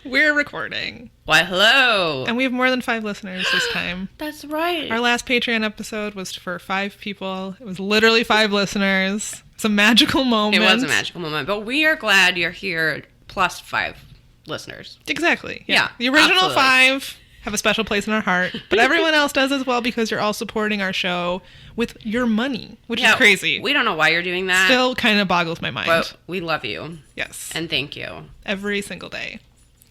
We're recording. Why, hello. And we have more than 5 listeners this time. That's right. Our last Patreon episode was for 5 people. It was literally 5 listeners. It's a magical moment. It was a magical moment. But we are glad you're here, plus 5 listeners. Exactly. Yeah. The original absolutely. 5 have a special place in our heart. But everyone else does as well because you're all supporting our show with your money, which is crazy. We don't know why you're doing that. Still kind of boggles my mind. But we love you. Yes. And thank you. Every single day.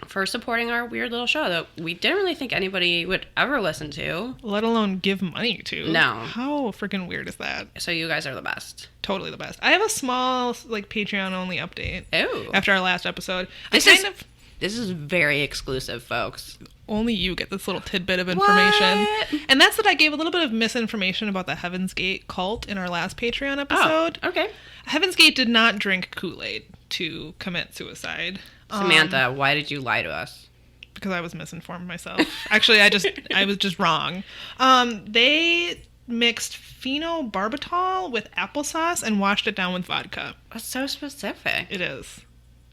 For supporting our weird little show that we didn't really think anybody would ever listen to. Let alone give money to. No. How freaking weird is that? So you guys are the best. Totally the best. I have a small, Patreon only update. Oh. After our last episode. This is very exclusive, folks. Only you get this little tidbit of information. What? And that's that I gave a little bit of misinformation about the Heaven's Gate cult in our last Patreon episode. Oh, okay. Heaven's Gate did not drink Kool-Aid to commit suicide. Samantha, why did you lie to us? Because I was misinformed myself. Actually, I was just wrong. They mixed phenobarbital with applesauce and washed it down with vodka. That's so specific. It is.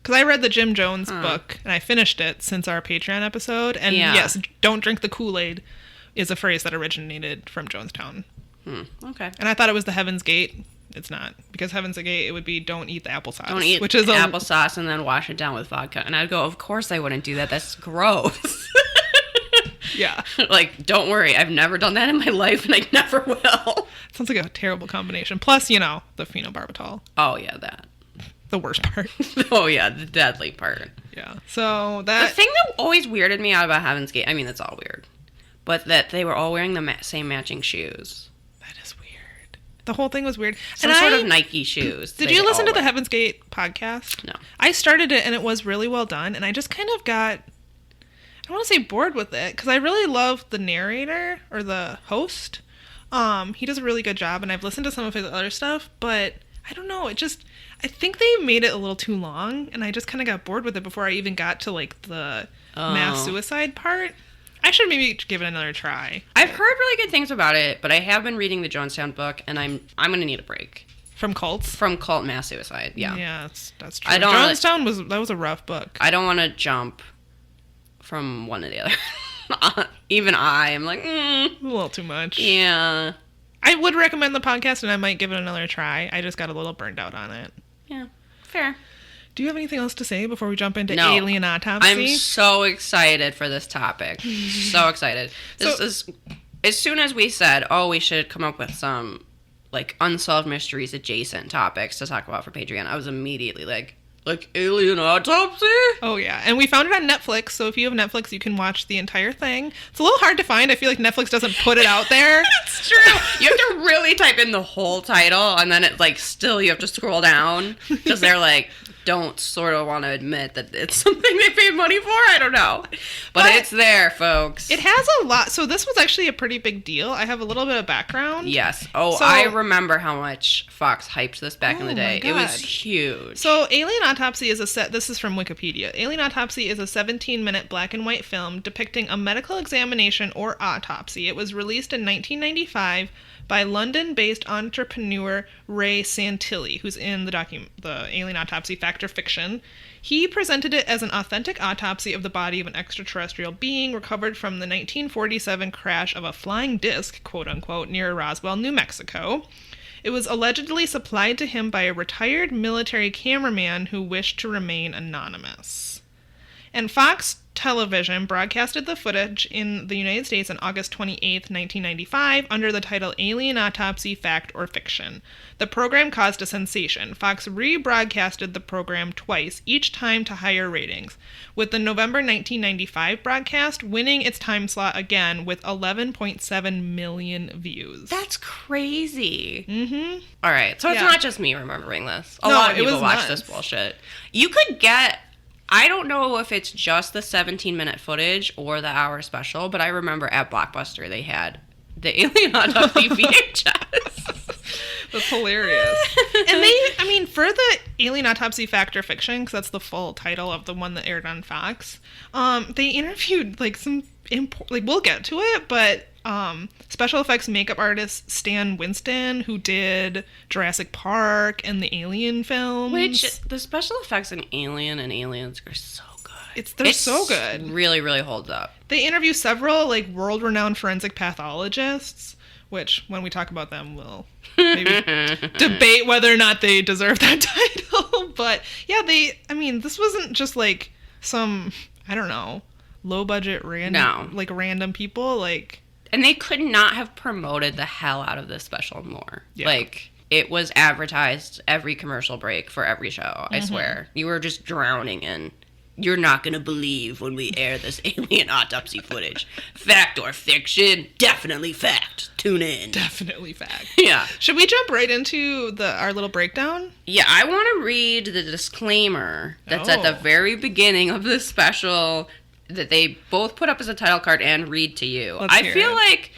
Because I read the Jim Jones book, and I finished it since our Patreon episode. And yes, don't drink the Kool-Aid is a phrase that originated from Jonestown. Okay. And I thought it was the Heaven's Gate. It's not. Because Heaven's Gate, it would be don't eat the applesauce. Don't eat applesauce and then wash it down with vodka. And I'd go, of course I wouldn't do that. That's gross. Yeah. Like, don't worry. I've never done that in my life, and I never will. Sounds like a terrible combination. Plus, the phenobarbital. Oh, yeah, that. The worst part. Oh, yeah, the deadly part. Yeah. So that... The thing that always weirded me out about Heaven's Gate, I mean, it's all weird, but that they were all wearing the same matching shoes. That is weird. The whole thing was weird. Some sort of Nike shoes. Did you listen to the Heaven's Gate podcast? No. I started it, and it was really well done, and I just kind of got... I don't want to say bored with it, because I really love the narrator, or the host. He does a really good job, and I've listened to some of his other stuff, but I don't know, I think they made it a little too long, and I just kind of got bored with it before I even got to, the mass suicide part. I should maybe give it another try. I've heard really good things about it, but I have been reading the Jonestown book, and I'm going to need a break. From cults? From cult mass suicide, yeah. Yeah, that's true. Jonestown was a rough book. I don't want to jump from one to the other. Even I'm like, A little too much. Yeah. I would recommend the podcast, and I might give it another try. I just got a little burned out on it. Yeah, fair. Do you have anything else to say before we jump into Alien Autopsy? I'm so excited for this topic. So excited. This is, as soon as we said, we should come up with some, unsolved mysteries adjacent topics to talk about for Patreon, I was immediately like Alien Autopsy? Oh, yeah. And we found it on Netflix, so if you have Netflix, you can watch the entire thing. It's a little hard to find. I feel like Netflix doesn't put it out there. It's true. You have to really type in the whole title, and then still you have to scroll down, because they're don't sort of want to admit that it's something they paid money for. I don't know. But it's there, folks. It has a lot. So this was actually a pretty big deal. I have a little bit of background. Yes. I remember how much Fox hyped this back in the day. It was huge. So Alien Autopsy is this is from Wikipedia. Alien Autopsy is a 17-minute black and white film depicting a medical examination or autopsy. It was released in 1995 by London-based entrepreneur Ray Santilli, who's in the Alien Autopsy Fact or Fiction. He presented it as an authentic autopsy of the body of an extraterrestrial being recovered from the 1947 crash of a flying disc, quote-unquote, near Roswell, New Mexico. It was allegedly supplied to him by a retired military cameraman who wished to remain anonymous. And Fox Television broadcasted the footage in the United States on August 28, 1995, under the title Alien Autopsy Fact or Fiction. The program caused a sensation. Fox rebroadcasted the program twice, each time to higher ratings, with the November 1995 broadcast winning its time slot again with 11.7 million views. That's crazy. Mm-hmm. All right, so it's not just me remembering this. A lot of people watch this bullshit. You could get... I don't know if it's just the 17-minute footage or the hour special, but I remember at Blockbuster they had the Alien Autopsy VHS. That's hilarious. And for the Alien Autopsy Fact or Fiction, because that's the full title of the one that aired on Fox, they interviewed we'll get to it, but special effects makeup artist Stan Winston, who did Jurassic Park and the Alien films. Which, the special effects in Alien and Aliens are so good. They're so good. Really, really holds up. They interview several like world-renowned forensic pathologists, which when we talk about them, we'll maybe debate whether or not they deserve that title. But yeah, this wasn't just like some, I don't know, low-budget random people like. And they could not have promoted the hell out of this special more. Yeah. Like, it was advertised every commercial break for every show, I swear. You were just drowning in, you're not going to believe when we air this alien autopsy footage. Fact or fiction? Definitely fact. Tune in. Definitely fact. Yeah. Should we jump right into our little breakdown? Yeah, I want to read the disclaimer that's at the very beginning of this special that they both put up as a title card and read to you. I feel like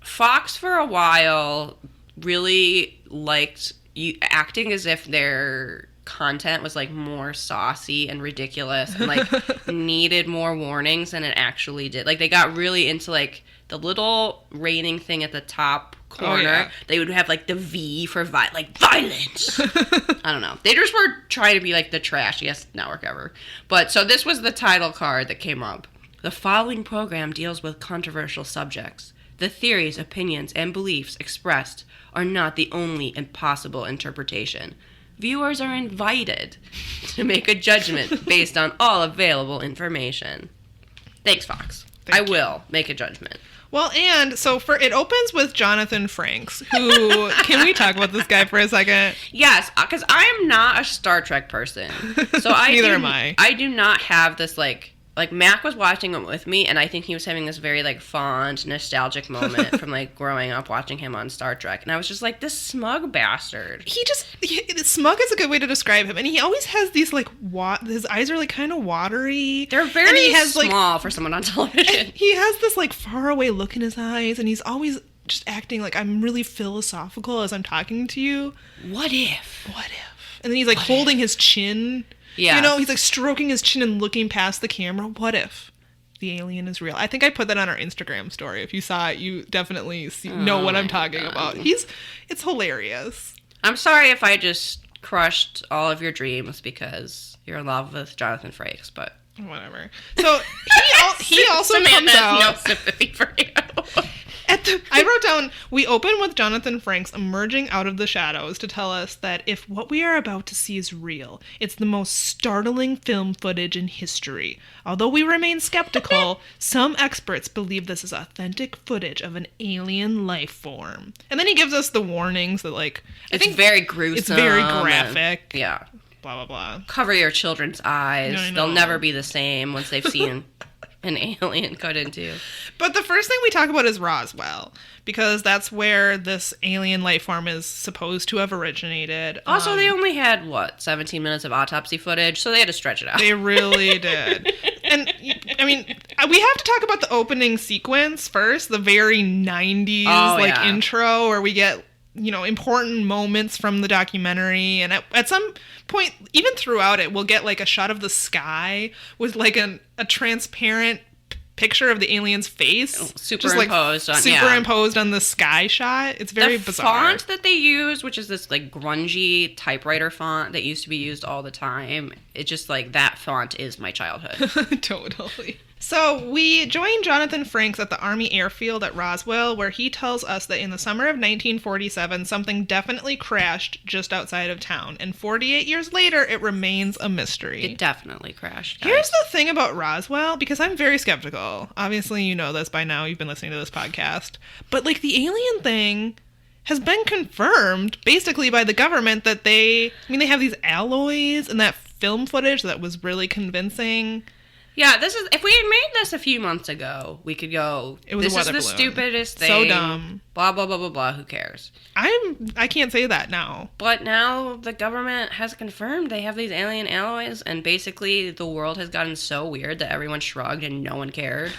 Fox for a while really liked acting as if their content was like more saucy and ridiculous and like needed more warnings than it actually did. Like they got really into like the little rating thing at the top corner. Oh, yeah. They would have like the V for violence. I don't know. They just were trying to be like the trashiest network ever. But so this was the title card that came up. The following program deals with controversial subjects. The theories, opinions, and beliefs expressed are not the only and possible interpretation. Viewers are invited to make a judgment based on all available information. Thanks, Fox. I will make a judgment. Well, and so it opens with Jonathan Frakes, who, can we talk about this guy for a second? Yes, because I am not a Star Trek person. So Neither am I. I do not have this, like Mac was watching it with me, and I think he was having this very, like, fond, nostalgic moment from, like, growing up watching him on Star Trek. And I was just like, this smug bastard. Smug is a good way to describe him. And he always has these, like, his eyes are, like, kind of watery. They're very small for someone on television. He has this, like, faraway look in his eyes, and he's always just acting like I'm really philosophical as I'm talking to you. What if? And then he's, like, holding his chin. Yeah. You know, he's like stroking his chin and looking past the camera. What if the alien is real? I think I put that on our Instagram story. If you saw it, you definitely know what I'm talking about. It's hilarious. I'm sorry if I just crushed all of your dreams because you're in love with Jonathan Frakes, but whatever. So he also comes out. No sympathy for you. I wrote down, we open with Jonathan Frakes emerging out of the shadows to tell us that if what we are about to see is real, it's the most startling film footage in history. Although we remain skeptical, some experts believe this is authentic footage of an alien life form. And then he gives us the warnings that, like, I think very gruesome. It's very graphic. Yeah. Blah, blah, blah. Cover your children's eyes. They'll never be the same once they've seen an alien cut into. But the first thing we talk about is Roswell, because that's where this alien life form is supposed to have originated. Also, they only had, 17 minutes of autopsy footage, so they had to stretch it out. They really did. And, I mean, we have to talk about the opening sequence first, the very 90s, intro, where we get, important moments from the documentary. And at some point, even throughout it, we'll get, like, a shot of the sky with, like, a transparent picture of the alien's face. Superimposed on the sky shot. It's very bizarre. The font that they use, which is this, like, grungy typewriter font that used to be used all the time, it's just, like, that font is my childhood. Totally. So we join Jonathan Frakes at the Army airfield at Roswell, where he tells us that in the summer of 1947, something definitely crashed just outside of town. And 48 years later, it remains a mystery. It definitely crashed. Guys. Here's the thing about Roswell, because I'm very skeptical. Obviously, you know this by now. You've been listening to this podcast. But, like, the alien thing has been confirmed, basically, by the government that they have these alloys and that film footage that was really convincing. Yeah, if we had made this a few months ago, we could go, this is the stupidest thing. So dumb. Blah, blah, blah, blah, blah. Who cares? I can't say that now. But now the government has confirmed they have these alien alloys, and basically the world has gotten so weird that everyone shrugged and no one cared.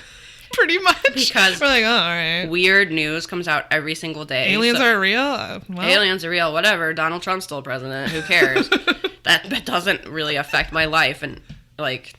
Pretty much. Because we're like, oh, all right. Weird news comes out every single day. Aliens are real? Aliens are real. Whatever. Donald Trump's still president. Who cares? that doesn't really affect my life. And, like,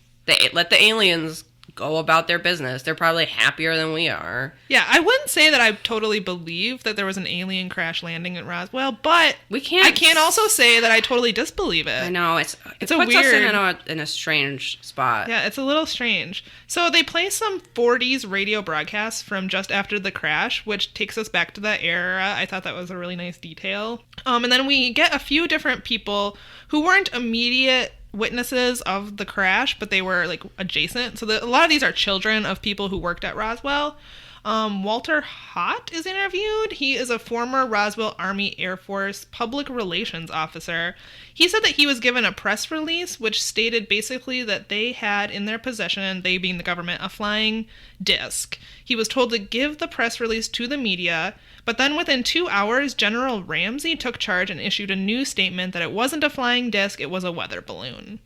let the aliens go about their business. They're probably happier than we are. Yeah, I wouldn't say that I totally believe that there was an alien crash landing at Roswell, but I can't also say that I totally disbelieve it. I know, it puts us in a strange spot. Yeah, it's a little strange. So they play some 40s radio broadcasts from just after the crash, which takes us back to that era. I thought that was a really nice detail. And then we get a few different people who weren't immediate witnesses of the crash, but they were like adjacent. So a lot of these are children of people who worked at Roswell. Walter Hott is interviewed. He is a former Roswell Army Air Force public relations officer. He said that he was given a press release which stated basically that they had in their possession, they being the government, a flying disc. He was told to give the press release to the media, but then within 2 hours, General Ramsey took charge and issued a new statement that it wasn't a flying disc, it was a weather balloon.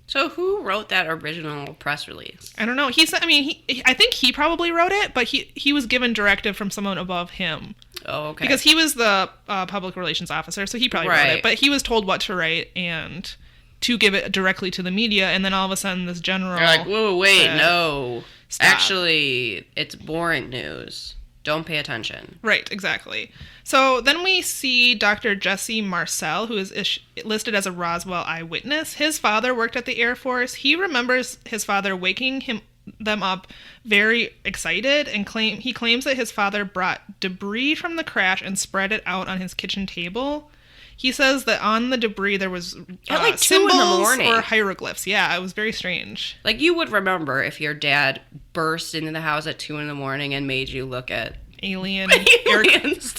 So who wrote that original press release? I don't know. I think he probably wrote it, but he was given directive from someone above him. Oh, okay. Because he was the public relations officer, so he probably wrote it. But he was told what to write and to give it directly to the media, and then all of a sudden this general... You're like, whoa, wait, no. Stop. Actually, it's boring news. Don't pay attention. Right, exactly. So then we see Dr. Jesse Marcel, who is listed as a Roswell eyewitness. His father worked at the Air Force. He remembers his father waking them up very excited, and he claims that his father brought debris from the crash and spread it out on his kitchen table. He says that on the debris there was at like 2 symbols in the morning. Or hieroglyphs. Yeah, it was very strange. Like you would remember if your dad burst into the house at 2 in the morning and made you look at alien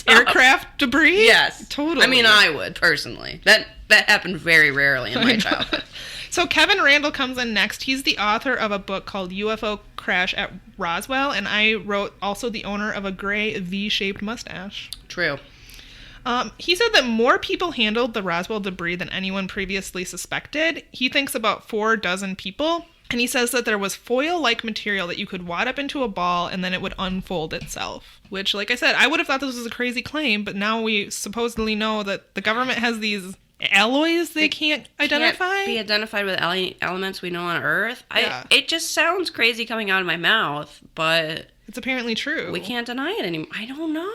aircraft debris. Yes, totally. I mean, I would personally. That happened very rarely in my childhood. So Kevin Randall comes in next. He's the author of a book called UFO Crash at Roswell, and I wrote also the owner of a gray V-shaped mustache. True. He said that more people handled the Roswell debris than anyone previously suspected. He thinks about 4 dozen people, and he says that there was foil-like material that you could wad up into a ball and then it would unfold itself. Which, like I said, I would have thought this was a crazy claim, but now we supposedly know that the government has these alloys they can't identify. Can't be identified with elements we know on Earth. Yeah. It just sounds crazy coming out of my mouth, but it's apparently true. We can't deny it anymore. I don't know.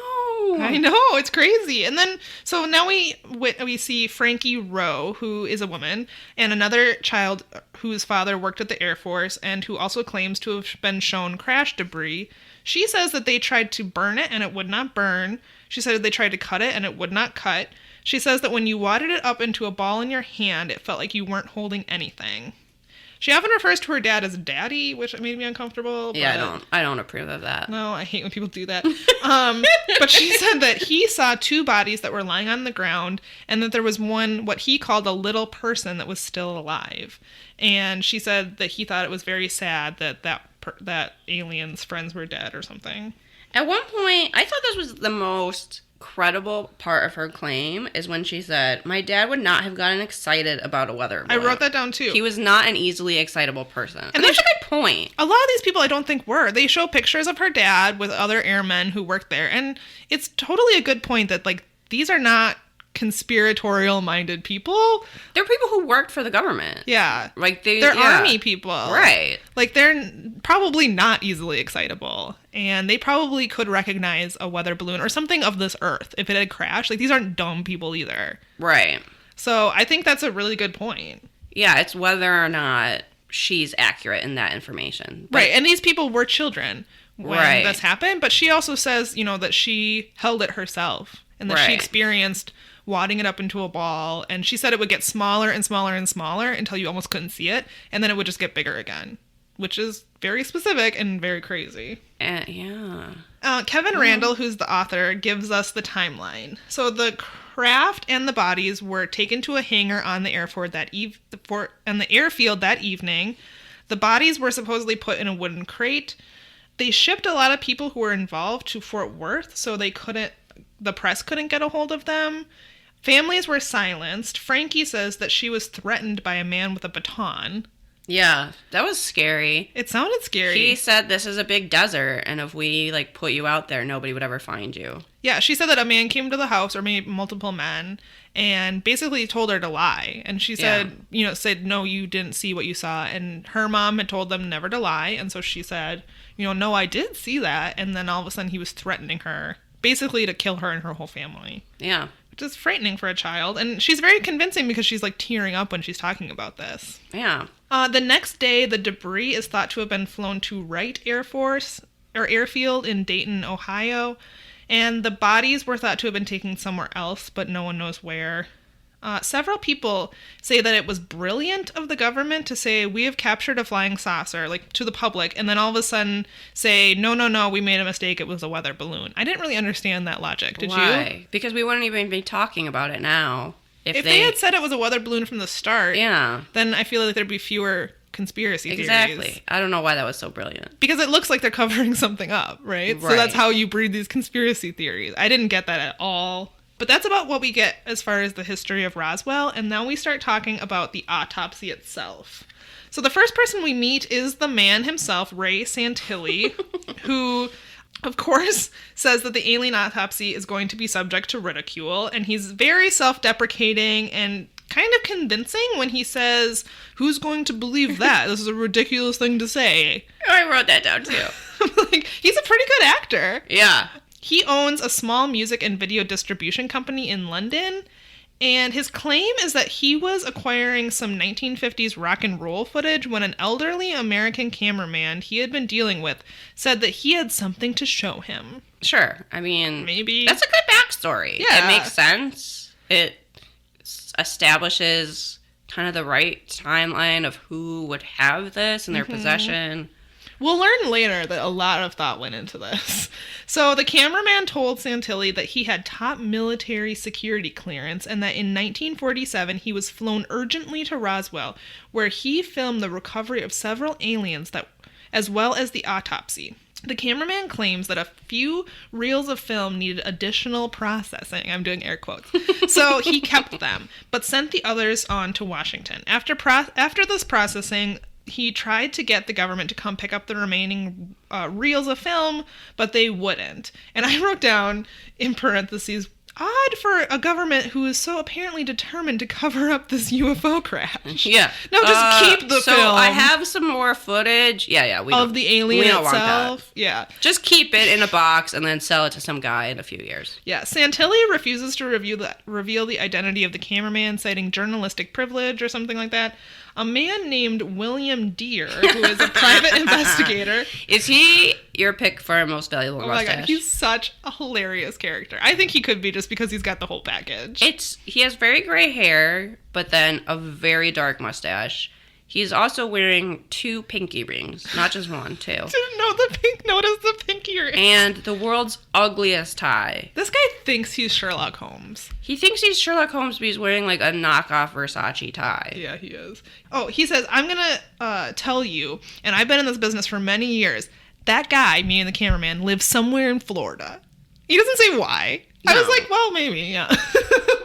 I know, it's crazy. And then, so now we see Frankie Rowe, who is a woman, and another child whose father worked at the Air Force and who also claims to have been shown crash debris. She says that they tried to burn it and it would not burn. She said they tried to cut it and it would not cut. She says that when you wadded it up into a ball in your hand, it felt like you weren't holding anything. She often refers to her dad as daddy, which made me uncomfortable. Yeah, I don't approve of that. No, I hate when people do that. But she said that he saw 2 bodies that were lying on the ground and that there was one, what he called a little person that was still alive. And she said that he thought it was very sad that alien's friends were dead or something. At one point, I thought this was the most credible part of her claim is when she said, my dad would not have gotten excited about a weather balloon. I wrote that down too. He was not an easily excitable person. And that's a good point. A lot of these people I don't think were. They show pictures of her dad with other airmen who worked there. And it's totally a good point that, like, these are not conspiratorial-minded people. They're people who worked for the government. Yeah. Like, they're army people. Right. Like, they're probably not easily excitable. And they probably could recognize a weather balloon or something of this Earth if it had crashed. Like, these aren't dumb people either. Right. So I think that's a really good point. Yeah, it's whether or not she's accurate in that information. Right. And these people were children when this happened. But she also says, that she held it herself and that she experienced wadding it up into a ball, and she said it would get smaller and smaller and smaller until you almost couldn't see it, and then it would just get bigger again, which is very specific and very crazy. Yeah. Kevin Randall, who's the author, gives us the timeline. So the craft and the bodies were taken to a hangar on the airfield that evening. The bodies were supposedly put in a wooden crate. They shipped a lot of people who were involved to Fort Worth, so the press couldn't get a hold of them. Families were silenced. Frankie says that she was threatened by a man with a baton. Yeah, that was scary. It sounded scary. He said this is a big desert, and if we, like, put you out there, nobody would ever find you. Yeah, she said that a man came to the house, or maybe multiple men, and basically told her to lie. And she said, said, no, you didn't see what you saw. And her mom had told them never to lie. And so she said, no, I did see that. And then all of a sudden he was threatening her, basically to kill her and her whole family. Yeah. Which is frightening for a child. And she's very convincing because she's, like, tearing up when she's talking about this. Yeah. The next day, the debris is thought to have been flown to Wright Airfield in Dayton, Ohio. And the bodies were thought to have been taken somewhere else, but no one knows where. Several people say that it was brilliant of the government to say, we have captured a flying saucer, like, to the public, and then all of a sudden say, no, we made a mistake, it was a weather balloon. I didn't really understand that logic. Did you? Because we wouldn't even be talking about it now. If they had said it was a weather balloon from the start, then I feel like there'd be fewer conspiracy theories. Exactly. I don't know why that was so brilliant. Because it looks like they're covering something up, right? So that's how you breed these conspiracy theories. I didn't get that at all. But that's about what we get as far as the history of Roswell. And now we start talking about the autopsy itself. So the first person we meet is the man himself, Ray Santilli, who, of course, says that the alien autopsy is going to be subject to ridicule. And he's very self-deprecating and kind of convincing when he says, who's going to believe that? This is a ridiculous thing to say. I wrote that down too. Like, he's a pretty good actor. Yeah. He owns a small music and video distribution company in London, and his claim is that he was acquiring some 1950s rock and roll footage when an elderly American cameraman he had been dealing with said that he had something to show him. Sure. I mean, maybe that's a good backstory. Yeah. It makes sense. It establishes kind of the right timeline of who would have this in their possession. We'll learn later that a lot of thought went into this. So the cameraman told Santilli that he had top military security clearance and that in 1947 he was flown urgently to Roswell, where he filmed the recovery of several aliens as well as the autopsy. The cameraman claims that a few reels of film needed additional processing. I'm doing air quotes. So he kept them, but sent the others on to Washington. After this processing, he tried to get the government to come pick up the remaining reels of film, but they wouldn't. And I wrote down in parentheses, odd for a government who is so apparently determined to cover up this UFO crash. Yeah. No, just keep the film. So I have some more footage. Yeah. Of the alien itself. Want that. Yeah. Just keep it in a box and then sell it to some guy in a few years. Yeah. Santilli refuses to reveal the identity of the cameraman, citing journalistic privilege or something like that. A man named William Deere, who is a private investigator. Is he your pick for most valuable mustache? Oh my god, he's such a hilarious character. I think he could be just because he's got the whole package. He has very gray hair, but then a very dark mustache. He's also wearing 2 pinky rings, not just one, 2. Notice the pinky ring. And the world's ugliest tie. This guy thinks he's Sherlock Holmes. He thinks he's Sherlock Holmes, but he's wearing like a knockoff Versace tie. Yeah, he is. Oh, he says, I'm gonna tell you, and I've been in this business for many years, that guy, me and the cameraman, lives somewhere in Florida. He doesn't say why. No. I was like, well, maybe, yeah.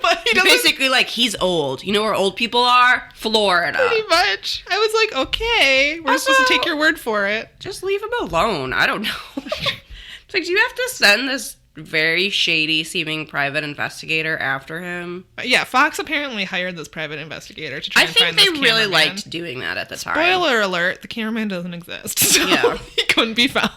But he doesn't. Basically, like, he's old. You know where old people are? Florida. Pretty much. I was like, okay, we're supposed to take your word for it. Just leave him alone. I don't know. It's like, do you have to send this very shady seeming private investigator after him? Yeah, Fox apparently hired this private investigator to try and find this cameraman. I think they really liked doing that at the time. Spoiler alert, the cameraman doesn't exist. So yeah. He couldn't be found.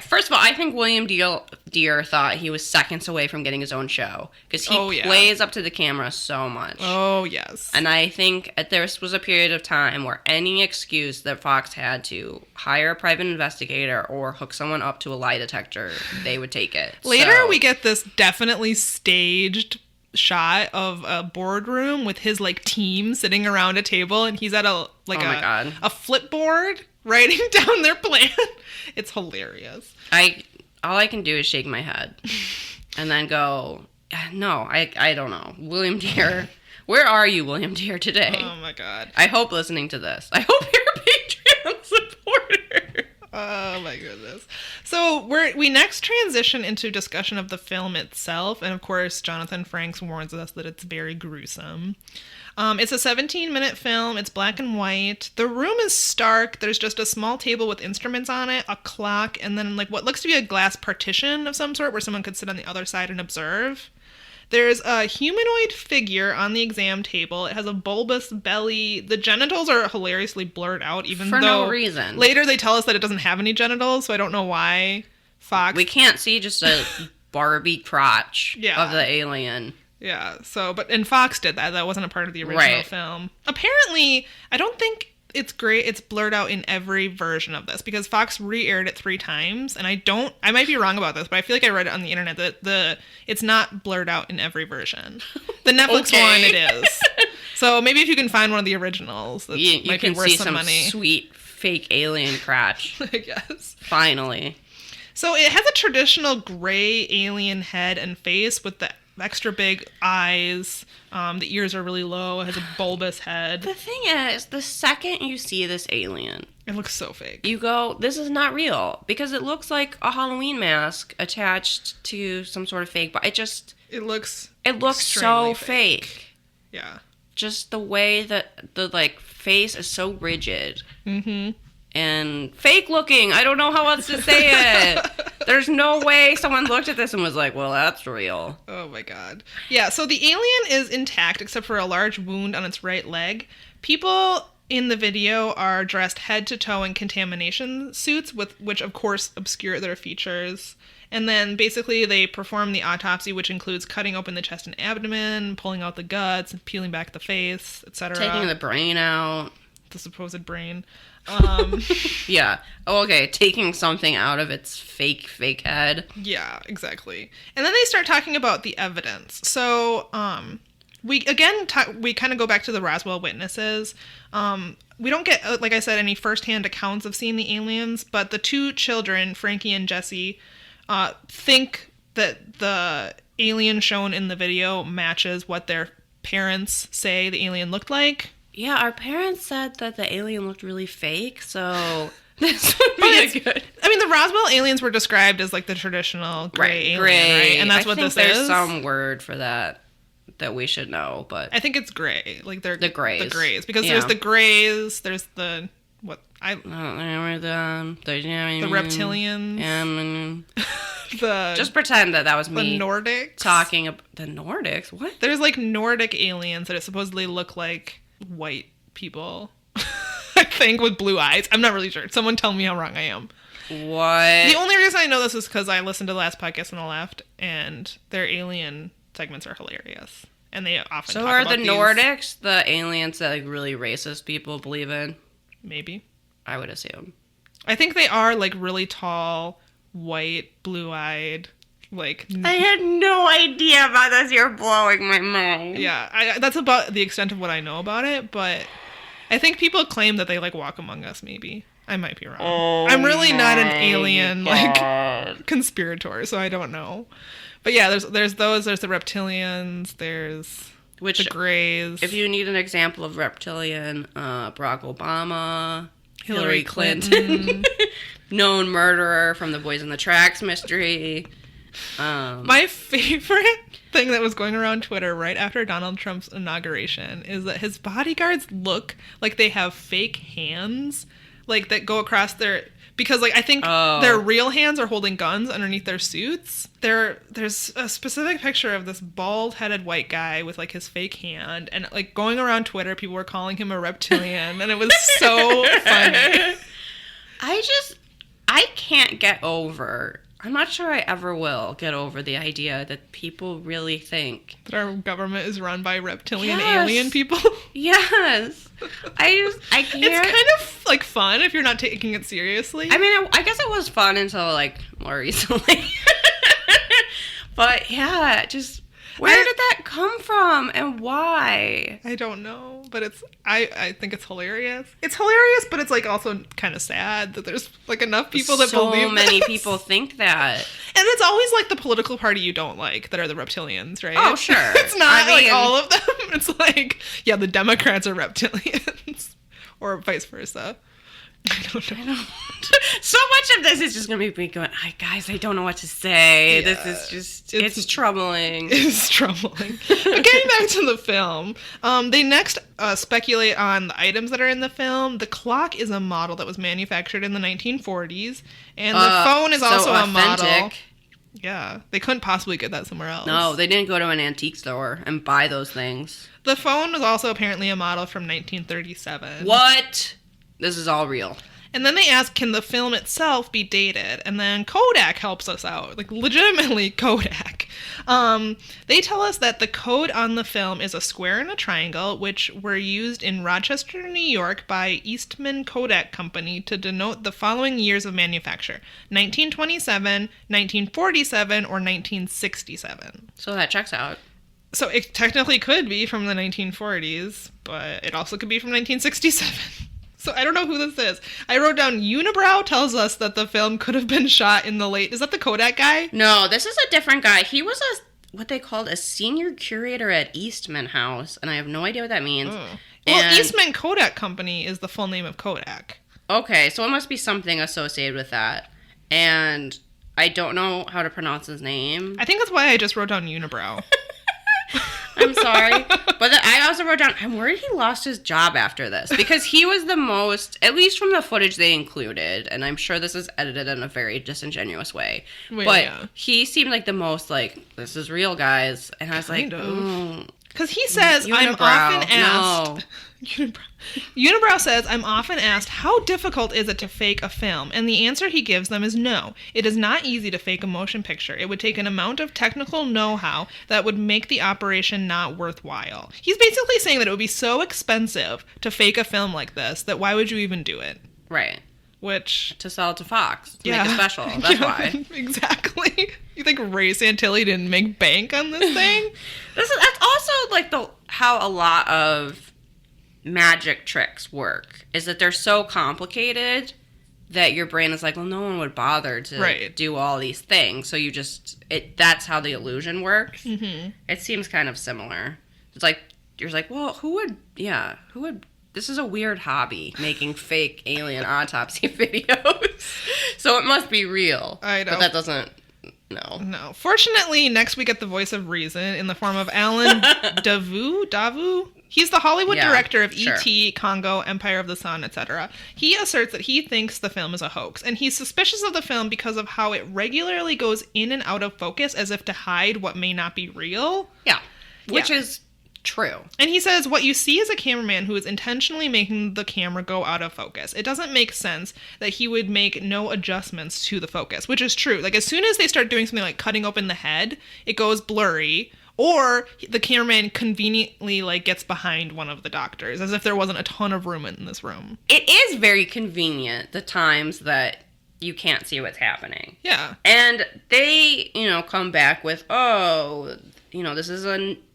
First of all, I think William Deere thought he was seconds away from getting his own show because he plays up to the camera so much. Oh, yes. And I think there was a period of time where any excuse that Fox had to hire a private investigator or hook someone up to a lie detector, they would take it. Later, we get this definitely staged shot of a boardroom with his like team sitting around a table, and he's at a flipboard writing down their plan. It's hilarious. All I can do is shake my head and then go, no, I don't know. William Deere, where are you, William Deere, today? Oh my god. I hope listening to this. I hope you're a Patreon supporter. Oh my goodness. So we next transition into discussion of the film itself, and of course Jonathan Frakes warns us that it's very gruesome. It's a 17-minute film. It's black and white. The room is stark. There's just a small table with instruments on it, a clock, and then like what looks to be a glass partition of some sort where someone could sit on the other side and observe. There's a humanoid figure on the exam table. It has a bulbous belly. The genitals are hilariously blurred out, even for though no reason. Later they tell us that it doesn't have any genitals, so I don't know why Fox... We can't see just a Barbie crotch of the alien. Yeah, and Fox did that. That wasn't a part of the original film. Apparently, I don't think it's great. It's blurred out in every version of this because Fox re-aired it 3 times, and I might be wrong about this, but I feel like I read it on the internet that it's not blurred out in every version. The Netflix one, it is. So maybe if you can find one of the originals, that might be worth some money. Sweet fake alien crotch. I guess. Finally. So it has a traditional gray alien head and face with the extra big eyes. The ears are really low. It has a bulbous head. The thing is, the second you see this alien, it looks so fake. You go, this is not real. Because it looks like a Halloween mask attached to some sort of fake body. It looks so fake. Yeah. Just the way that the face is so rigid. Mm-hmm. And fake looking. I don't know how else to say it. There's no way someone looked at this and was like, well, that's real. Oh my god. Yeah, so the alien is intact except for a large wound on its right leg. People in the video are dressed head to toe in contamination suits, which of course obscure their features. And then basically they perform the autopsy, which includes cutting open the chest and abdomen, pulling out the guts, peeling back the face, etc. Taking the brain out. The supposed brain. Yeah. Oh, okay. Taking something out of its fake head. Yeah, exactly. And then they start talking about the evidence. So, we kind of go back to the Roswell witnesses. We don't get, like I said, any firsthand accounts of seeing the aliens, but the 2 children, Frankie and Jesse, think that the alien shown in the video matches what their parents say the alien looked like. Yeah, our parents said that the alien looked really fake, so this would be good. I mean, the Roswell aliens were described as like the traditional gray alien, right? And that's what this is. There's some word for that we should know, but I think it's gray. Like they're the grays. The grays, because there's the grays. There's the the reptilians. Just pretend that was me. The Nordics. Talking about the Nordics. What? There's like Nordic aliens that supposedly look like white people, I think, with blue eyes. I'm not really sure. Someone tell me how wrong I am. What? The only reason I know this is because I listened to the last podcast on the left, and their alien segments are hilarious, and they often talk about these. Nordics the aliens that really racist people believe in? Maybe. I would assume. I think they are really tall, white, blue-eyed. I had no idea about this. You're blowing my mind. Yeah, that's about the extent of what I know about it, but I think people claim that they walk among us, maybe. I might be wrong. Oh, I'm really not an alien conspirator, so I don't know. But yeah, there's those, there's the reptilians, there's the grays. If you need an example of reptilian, Barack Obama, Hillary Clinton. Known murderer from the Boys in the Tracks mystery. My favorite thing that was going around Twitter right after Donald Trump's inauguration is that his bodyguards look like they have fake hands, that go across their... Because, I think their real hands are holding guns underneath their suits. There's a specific picture of this bald-headed white guy with, his fake hand. And, going around Twitter, people were calling him a reptilian. And it was so funny. I can't get over... I'm not sure I ever will get over the idea that people really think... That our government is run by reptilian alien people? Yes. I can't... It's kind of, fun if you're not taking it seriously. I mean, I guess it was fun until, more recently. But, yeah, just... Where did that come from and why? I don't know, but I think it's hilarious. It's hilarious, but it's also kind of sad that there's enough people that believe so many this. people think that. And it's always the political party you don't like that are the reptilians, right? Oh, sure. It's not all of them. It's the Democrats are reptilians or vice versa. I don't know. So much of this is just going to be me going, guys, I don't know what to say. Yeah, this is just, it's troubling. It's troubling. But getting back to the film, they next speculate on the items that are in the film. The clock is a model that was manufactured in the 1940s, and the phone is also a model. Yeah, they couldn't possibly get that somewhere else. No, they didn't go to an antique store and buy those things. The phone was also apparently a model from 1937. What? This is all real. And then they ask, can the film itself be dated? And then Kodak helps us out. Like, legitimately Kodak. They tell us that the code on the film is a square and a triangle, which were used in Rochester, New York by Eastman Kodak Company to denote the following years of manufacture. 1927, 1947, or 1967. So that checks out. So it technically could be from the 1940s, but it also could be from 1967. So I don't know who this is. I wrote down Unibrow tells us that the film could have been shot in the late... Is that the Kodak guy? No, this is a different guy. He was what they called a senior curator at Eastman House, and I have no idea what that means. Oh. Well, Eastman Kodak Company is the full name of Kodak. Okay, so it must be something associated with that. And I don't know how to pronounce his name. I think that's why I just wrote down Unibrow. I'm sorry. But I also wrote down, I'm worried he lost his job after this. Because he was the most, at least from the footage they included, and I'm sure this is edited in a very disingenuous way. He seemed like the most, like, this is real, guys. And I was because he says, I'm often asked... Unibrow says, I'm often asked, how difficult is it to fake a film? And the answer he gives them is no. It is not easy to fake a motion picture. It would take an amount of technical know-how that would make the operation not worthwhile. He's basically saying that it would be so expensive to fake a film like this that why would you even do it? Right. Which... To sell it to Fox. To make a special. That's why. Exactly. You think Ray Santilli didn't make bank on this thing? That's also like how a lot of magic tricks work. Is that they're so complicated that your brain is like, well, no one would bother to do all these things. So you just... That's how the illusion works. Mm-hmm. It seems kind of similar. It's like, you're like, well, who would... This is a weird hobby, making fake alien autopsy videos. So it must be real. I know. But that doesn't... No. Fortunately, next we get the voice of reason in the form of Alan Davu? He's the Hollywood director of E.T., Congo, Empire of the Sun, etc. He asserts that he thinks the film is a hoax, and he's suspicious of the film because of how it regularly goes in and out of focus as if to hide what may not be real. Yeah. Which is... true. And he says, what you see is a cameraman who is intentionally making the camera go out of focus. It doesn't make sense that he would make no adjustments to the focus, which is true. Like, as soon as they start doing something like cutting open the head, it goes blurry, or the cameraman conveniently, like, gets behind one of the doctors, as if there wasn't a ton of room in this room. It is very convenient, the times that you can't see what's happening. Yeah. And they, come back with,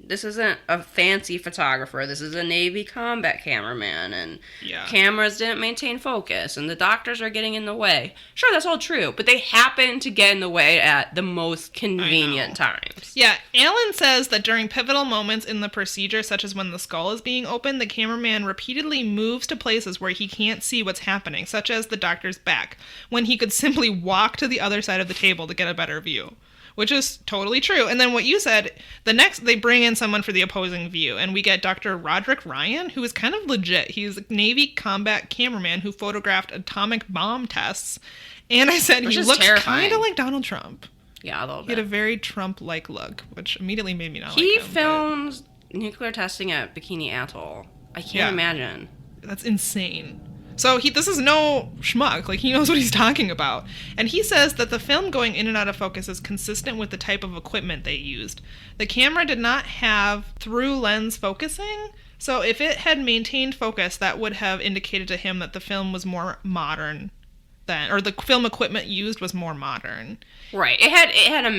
this isn't a fancy photographer. This is a Navy combat cameraman, and cameras didn't maintain focus, and the doctors are getting in the way. Sure, that's all true, but they happen to get in the way at the most convenient times. Yeah, Alan says that during pivotal moments in the procedure, such as when the skull is being opened, the cameraman repeatedly moves to places where he can't see what's happening, such as the doctor's back, when he could simply walk to the other side of the table to get a better view. Which is totally true. And then what you said, they bring in someone for the opposing view, and we get Dr. Roderick Ryan, who is kind of legit. He's a Navy combat cameraman who photographed atomic bomb tests. And I said he looks kind of like Donald Trump. Yeah, a little bit. He had a very Trump-like look, which immediately made me not like him. He filmed nuclear testing at Bikini Atoll. I can't imagine. That's insane. So this is no schmuck. Like, he knows what he's talking about. And he says that the film going in and out of focus is consistent with the type of equipment they used. The camera did not have through lens focusing, so if it had maintained focus, that would have indicated to him that the film was more modern or the film equipment used was more modern. Right.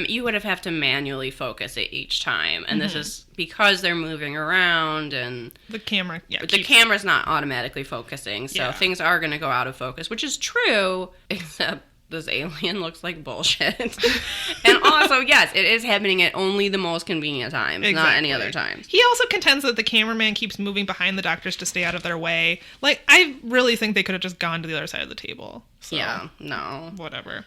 You would have to manually focus it each time, and this is because they're moving around, and the camera, the camera's not automatically focusing, so things are going to go out of focus, which is true, except this alien looks like bullshit. And also, yes, it is happening at only the most convenient times, not any other times. He also contends that the cameraman keeps moving behind the doctors to stay out of their way. Like, I really think they could have just gone to the other side of the table. So, yeah, no. Whatever.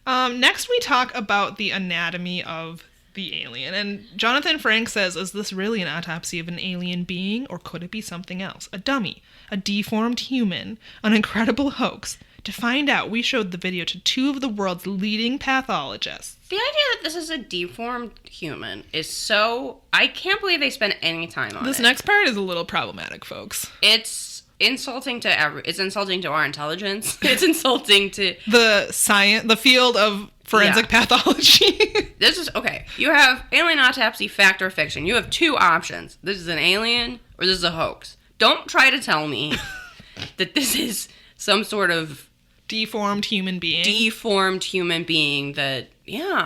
Next, we talk about the anatomy of the alien. And Jonathan Frank says, is this really an autopsy of an alien being, or could it be something else? A dummy, a deformed human, an incredible hoax? To find out, we showed the video to two of the world's leading pathologists. The idea that this is a deformed human is so... I can't believe they spent any time on it. This next part is a little problematic, folks. It's insulting to it's insulting to our intelligence. It's insulting to... the field of forensic pathology. This is... Okay, you have alien autopsy, fact or fiction. You have two options. This is an alien or this is a hoax. Don't try to tell me that this is some sort of... Deformed human being that,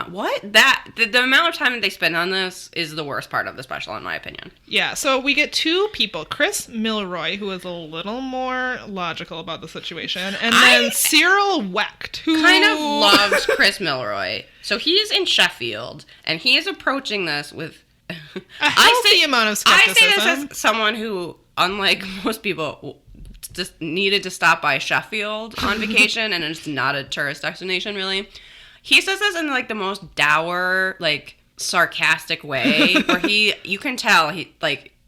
what? The amount of time that they spend on this is the worst part of the special, in my opinion. Yeah, so we get two people, Chris Milroy, who is a little more logical about the situation, and then Cyril Wecht, who... kind of loves Chris Milroy. So he's in Sheffield, and he is approaching this with... a healthy amount of skepticism. I say this as someone who, unlike most people... just needed to stop by Sheffield on vacation, and it's not a tourist destination, really. He says this in, like, the most dour, like, sarcastic way, where you can tell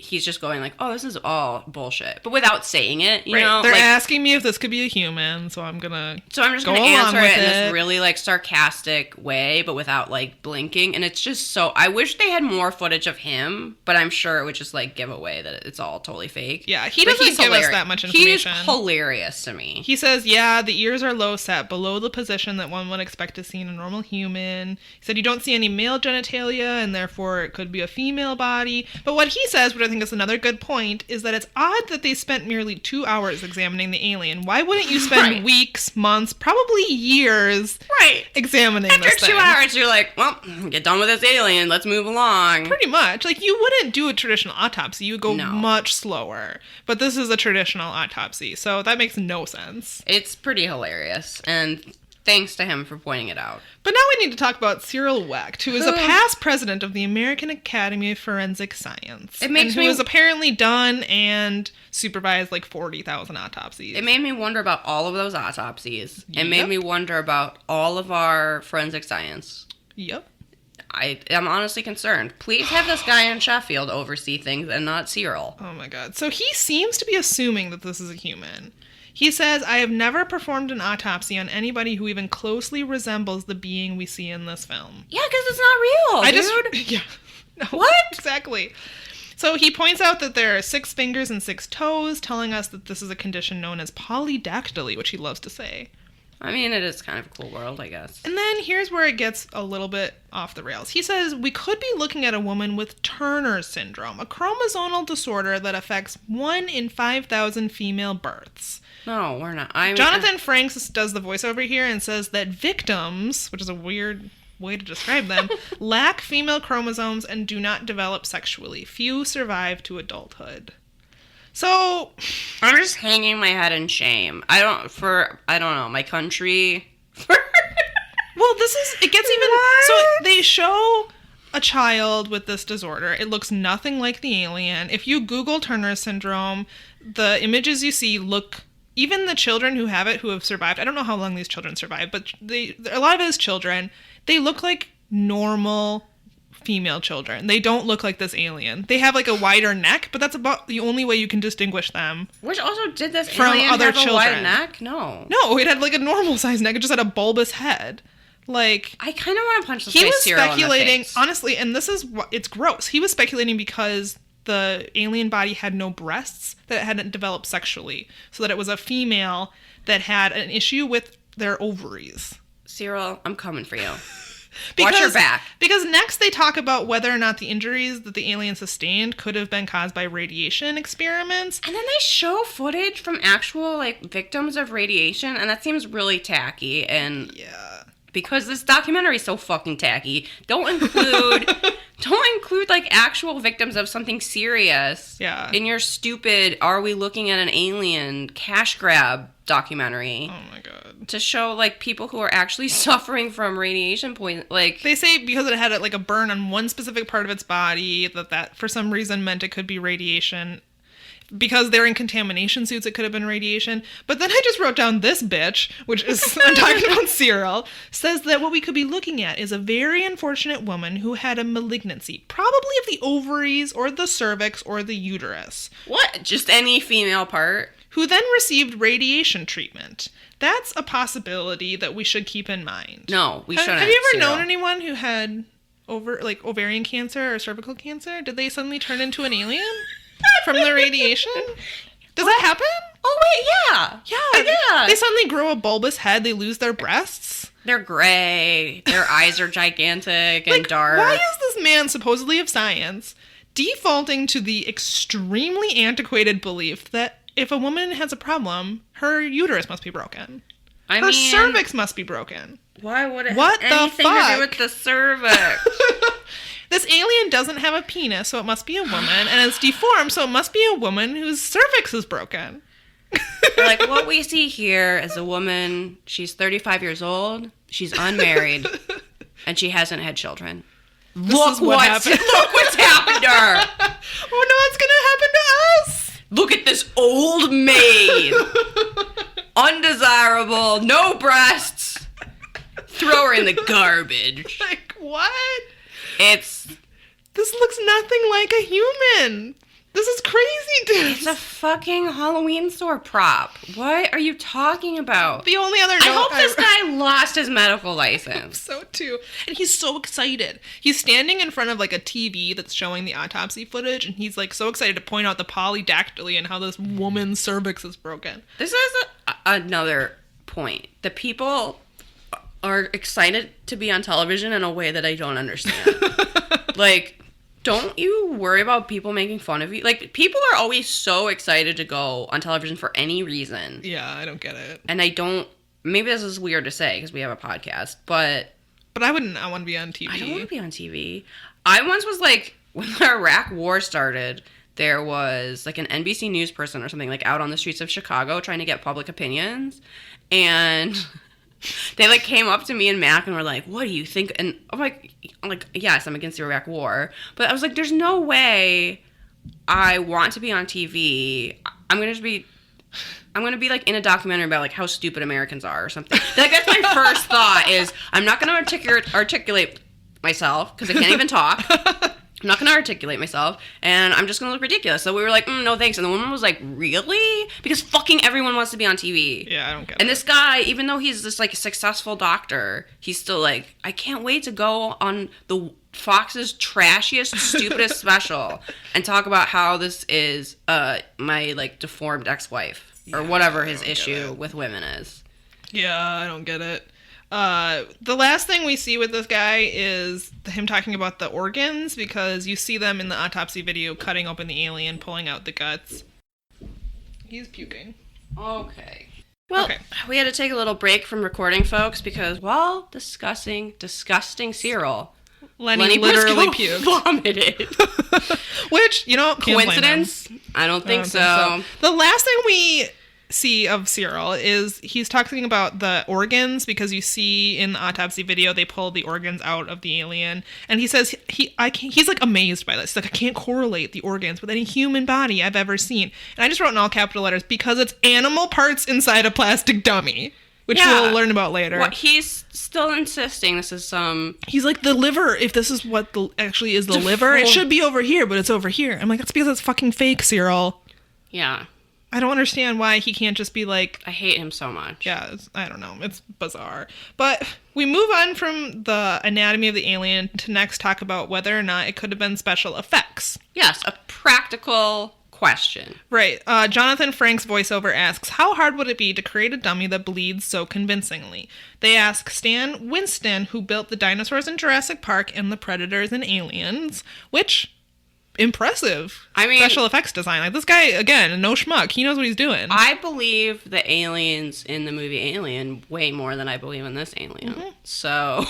he's just going like, oh, this is all bullshit, but without saying it, you know? They're asking me if this could be a human, so I'm just gonna answer it in this really, like, sarcastic way, but without, like, blinking, and it's just so... I wish they had more footage of him, but I'm sure it would just, like, give away that it's all totally fake. Yeah, he doesn't give us that much information. He's hilarious to me. He says, yeah, the ears are low set, below the position that one would expect to see in a normal human. He said you don't see any male genitalia, and therefore it could be a female body. But what he says, which I think is another good point, is that it's odd that they spent merely 2 hours examining the alien. Why wouldn't you spend weeks, months, probably years examining this thing? After 2 hours, you're like, well, get done with this alien. Let's move along. Pretty much. Like, you wouldn't do a traditional autopsy. You would go much slower. But this is a traditional autopsy, so that makes no sense. It's pretty hilarious, and... thanks to him for pointing it out. But now we need to talk about Cyril Wecht, who is a past president of the American Academy of Forensic Science. Who has apparently done and supervised like 40,000 autopsies. It made me wonder about all of those autopsies. It made me wonder about all of our forensic science. Yep. I am honestly concerned. Please have this guy in Sheffield oversee things and not Cyril. Oh my god. So he seems to be assuming that this is a human. He says, I have never performed an autopsy on anybody who even closely resembles the being we see in this film. Yeah, because it's not real, dude. Yeah. No, what? Exactly. So he points out that there are 6 fingers and 6 toes, telling us that this is a condition known as polydactyly, which he loves to say. I mean, it is kind of a cool world, I guess. And then here's where it gets a little bit off the rails. He says, we could be looking at a woman with Turner syndrome, a chromosomal disorder that affects 1 in 5,000 female births. No, we're not. Jonathan Franks does the voiceover here and says that victims, which is a weird way to describe them, lack female chromosomes and do not develop sexually. Few survive to adulthood. So I'm just hanging my head in shame. I don't know, my country. Well, it gets even... So they show a child with this disorder. It looks nothing like the alien. If you Google Turner syndrome, the images you see look... Even the children who have it, who have survived, I don't know how long these children survived, but a lot of it is children. They look like normal female children. They don't look like this alien. They have like a wider neck, but that's about the only way you can distinguish them. Which also, did this from alien other have children. A wide neck? No. No, it had like a normal sized neck. It just had a bulbous head. Like, I kind of want to punch this guy's Cyril speculating, in the face. honestly, and this is it's gross. He was speculating because the alien body had no breasts, that it hadn't developed sexually, so that it was a female that had an issue with their ovaries. Cyril, I'm coming for you. Watch your back. Because next they talk about whether or not the injuries that the alien sustained could have been caused by radiation experiments. And then they show footage from actual, like, victims of radiation, and that seems really tacky. And yeah, because this documentary is so fucking tacky, don't include Don't include, like, actual victims of something serious. Yeah. In your stupid, are we looking at an alien cash grab documentary. Oh my god. To show, like, people who are actually suffering from radiation poison. Like, they say because it had, like, a burn on one specific part of its body, that for some reason meant it could be radiation. Because they're in contamination suits, it could have been radiation. But then I just wrote down this bitch, which is, I'm talking about Cyril, says that what we could be looking at is a very unfortunate woman who had a malignancy, probably of the ovaries or the cervix or the uterus. What? Just any female part? Who then received radiation treatment. That's a possibility that we should keep in mind. No, we shouldn't. Have you ever known anyone who had ovarian cancer or cervical cancer? Did they suddenly turn into an alien? From the radiation? Does that happen? Oh, wait, yeah. Yeah. They suddenly grow a bulbous head. They lose their breasts. They're gray. Their eyes are gigantic and dark. Why is this man, supposedly of science, defaulting to the extremely antiquated belief that if a woman has a problem, her uterus must be broken? Her cervix must be broken. Why would it have anything to do with the cervix? This alien doesn't have a penis, so it must be a woman, and it's deformed, so it must be a woman whose cervix is broken. Like, what we see here is a woman, she's 35 years old, she's unmarried, and she hasn't had children. Look what's happened to her! Oh no, it's gonna happen to us! Look at this old maid! Undesirable, no breasts. Throw her in the garbage. Like, what? This looks nothing like a human. This is crazy, dude. It's a fucking Halloween store prop. What are you talking about? The only other note I hope this guy lost his medical license. So too. And he's so excited. He's standing in front of like a TV that's showing the autopsy footage, and he's like so excited to point out the polydactyly and how this woman's cervix is broken. This is another point. The people are excited to be on television in a way that I don't understand. Like, don't you worry about people making fun of you? Like, people are always so excited to go on television for any reason. Yeah, I don't get it. And maybe this is weird to say because we have a podcast, but I wouldn't want to be on TV. I don't want to be on TV. I once was like, when the Iraq War started, there was like an NBC News person or something like out on the streets of Chicago trying to get public opinions. And they like came up to me and Mac and were like, "What do you think?" And I'm like, yes, I'm against the Iraq War, but I was like, there's no way I want to be on TV. I'm gonna be like in a documentary about like how stupid Americans are or something. Like that's my first thought is I'm not gonna articulate myself because I can't even talk. I'm not going to articulate myself, and I'm just going to look ridiculous. So we were like, no thanks. And the woman was like, really? Because fucking everyone wants to be on TV. Yeah, I don't get it. And this guy, even though he's this like successful doctor, he's still like, I can't wait to go on the Fox's trashiest, stupidest special and talk about how this is my like deformed ex-wife or whatever his issue with women is. Yeah, I don't get it. The last thing we see with this guy is him talking about the organs, because you see them in the autopsy video cutting open the alien, pulling out the guts. He's puking. Okay. Well, we had to take a little break from recording, folks, because while discussing Cyril, Lenny literally puked. Vomited. Which, coincidence? I don't think so. The last thing we see of Cyril is he's talking about the organs, because you see in the autopsy video they pull the organs out of the alien, and he says he's like amazed by this. He's like, I can't correlate the organs with any human body I've ever seen. And I just wrote in all capital letters, because it's animal parts inside a plastic dummy, which we'll learn about later. Well, he's still insisting this is some... He's like, the liver, if this is what actually is the liver, it should be over here, but it's over here. I'm like, that's because it's fucking fake, Cyril. Yeah. I don't understand why he can't just be like... I hate him so much. Yeah, I don't know. It's bizarre. But we move on from the anatomy of the alien to next talk about whether or not it could have been special effects. Yes, a practical question. Right. Jonathan Frank's voiceover asks, how hard would it be to create a dummy that bleeds so convincingly? They ask Stan Winston, who built the dinosaurs in Jurassic Park and the Predators in Aliens, which... impressive. I mean, special effects design. Like, this guy, again, no schmuck. He knows what he's doing. I believe the aliens in the movie Alien way more than I believe in this alien. Mm-hmm. So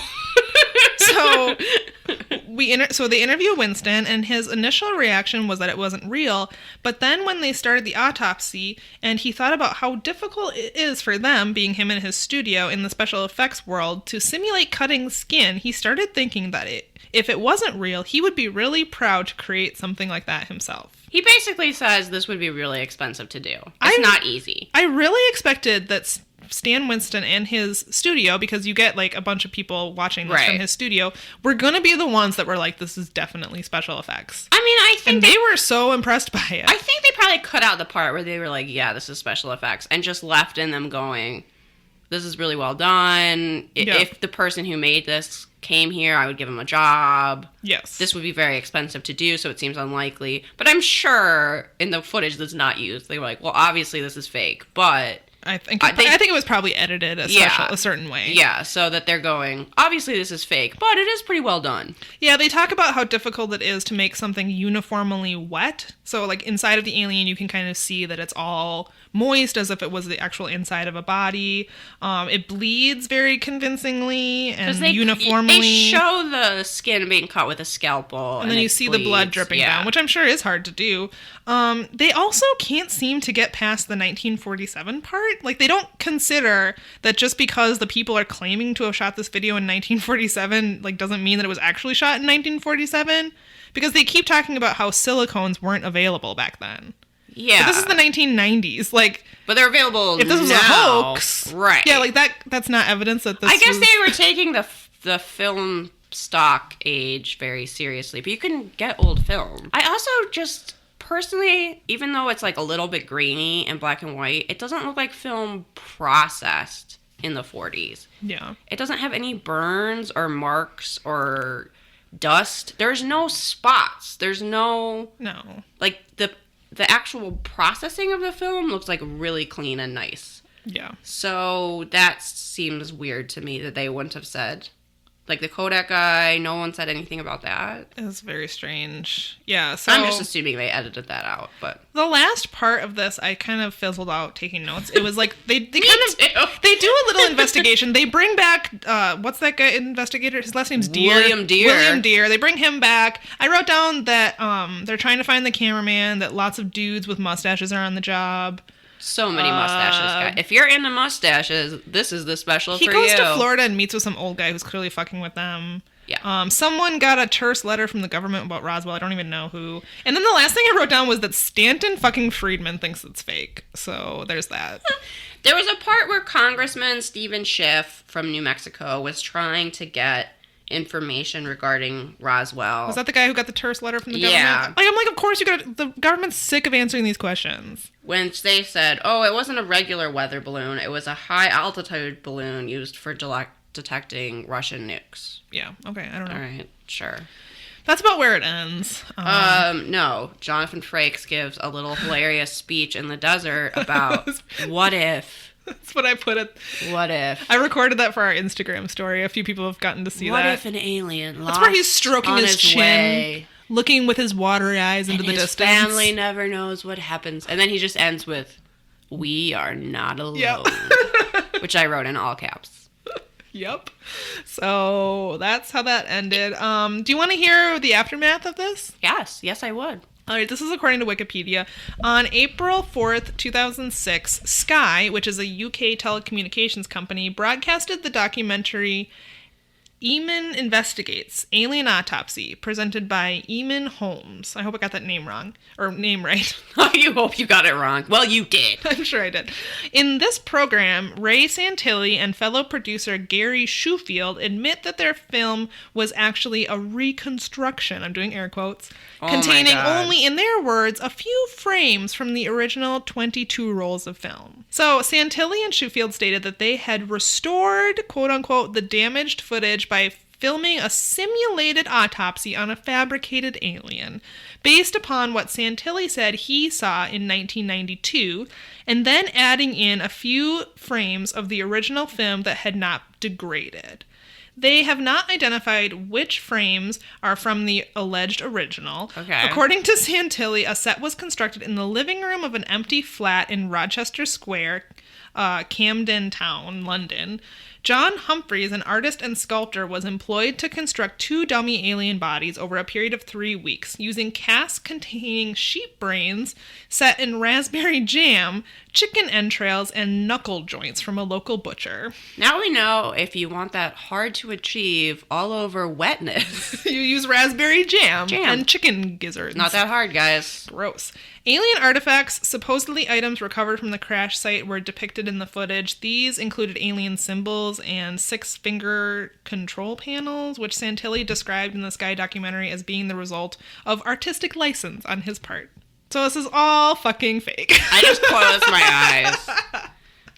So they interview Winston, and his initial reaction was that it wasn't real. But then when they started the autopsy, and he thought about how difficult it is for them, being him in his studio in the special effects world, to simulate cutting skin, he started thinking that if it wasn't real, he would be really proud to create something like that himself. He basically says this would be really expensive to do. It's not easy. I really expected that Stan Winston and his studio, because you get like a bunch of people watching this from his studio, were going to be the ones that were like, this is definitely special effects. I mean, I think they were so impressed by it. I think they probably cut out the part where they were like, yeah, this is special effects, and just left in them going, this is really well done. If the person who made this came here, I would give him a job. Yes. This would be very expensive to do, so it seems unlikely. But I'm sure in the footage that's not used, they were like, well, obviously this is fake, but I think it was probably edited a certain way. Yeah, so that they're going, obviously this is fake, but it is pretty well done. Yeah, they talk about how difficult it is to make something uniformly wet. So, like, inside of the alien, you can kind of see that it's all moist as if it was the actual inside of a body. It bleeds very convincingly and uniformly. They show the skin being cut with a scalpel. And then you see the blood dripping down, which I'm sure is hard to do. They also can't seem to get past the 1947 part. Like, they don't consider that just because the people are claiming to have shot this video in 1947, like, doesn't mean that it was actually shot in 1947. Because they keep talking about how silicones weren't available back then. Yeah. But this is the 1990s. Like, but they're available if this was now. A hoax. Right. Yeah, like, that's not evidence that this I guess they were taking the film stock age very seriously. But you can get old film. I also just... Personally, even though it's like a little bit grainy and black and white, it doesn't look like film processed in the 40s. Yeah. It doesn't have any burns or marks or dust. There's no spots. There's no... Like, the actual processing of the film looks like really clean and nice. Yeah. So that seems weird to me that they wouldn't have said... Like, the Kodak guy, no one said anything about that. It was very strange. Yeah, so... I'm just assuming they edited that out, but... The last part of this, I kind of fizzled out taking notes. It was like, they kind of... They do a little investigation. They bring back, what's that guy investigator? His last name's Deere. William Deere. They bring him back. I wrote down that they're trying to find the cameraman, that lots of dudes with mustaches are on the job. So many mustaches, guys. If you're into mustaches, this is the special for you. He goes to Florida and meets with some old guy who's clearly fucking with them. Yeah. Someone got a terse letter from the government about Roswell. I don't even know who. And then the last thing I wrote down was that Stanton fucking Friedman thinks it's fake. So there's that. There was a part where Congressman Stephen Schiff from New Mexico was trying to get information regarding Roswell. Was that the guy who got the terse letter from the government? Yeah. I'm like, of course you got... The government's sick of answering these questions. When they said, oh, it wasn't a regular weather balloon. It was a high-altitude balloon used for detecting Russian nukes. Yeah, okay, I don't know. All right, sure. That's about where it ends. No. Jonathan Frakes gives a little hilarious speech in the desert about what if... That's what I put it. What if? I recorded that for our Instagram story. A few people have gotten to see that. What if an alien lost? That's where he's stroking his chin, way, looking with his watery eyes into the distance. His family never knows what happens. And then he just ends with, "We are not alone." Yep. Which I wrote in all caps. Yep. So that's how that ended. Do you want to hear the aftermath of this? Yes, I would. All right, this is according to Wikipedia. On April 4th, 2006, Sky, which is a UK telecommunications company, broadcasted the documentary Eamon Investigates, Alien Autopsy, presented by Eamon Holmes. I hope I got that name wrong. Or name right. You hope you got it wrong. Well, you did. I'm sure I did. In this program, Ray Santilli and fellow producer Gary Schofield admit that their film was actually a reconstruction, I'm doing air quotes, containing only, in their words, a few frames from the original 22 rolls of film. So Santilli and Schofield stated that they had restored, quote-unquote, the damaged footage by filming a simulated autopsy on a fabricated alien, based upon what Santilli said he saw in 1992, and then adding in a few frames of the original film that had not degraded. They have not identified which frames are from the alleged original. Okay. According to Santilli, a set was constructed in the living room of an empty flat in Rochester Square, Camden Town, London. John Humphreys, an artist and sculptor, was employed to construct 2 dummy alien bodies over a period of 3 weeks, using casts containing sheep brains set in raspberry jam, chicken entrails, and knuckle joints from a local butcher. Now we know if you want that hard to achieve all over wetness, you use raspberry jam and chicken gizzards. Not that hard, guys. Gross. Alien artifacts, supposedly items recovered from the crash site, were depicted in the footage. These included alien symbols and 6-finger control panels, which Santilli described in the Sky documentary as being the result of artistic license on his part. So this is all fucking fake. I just closed my eyes.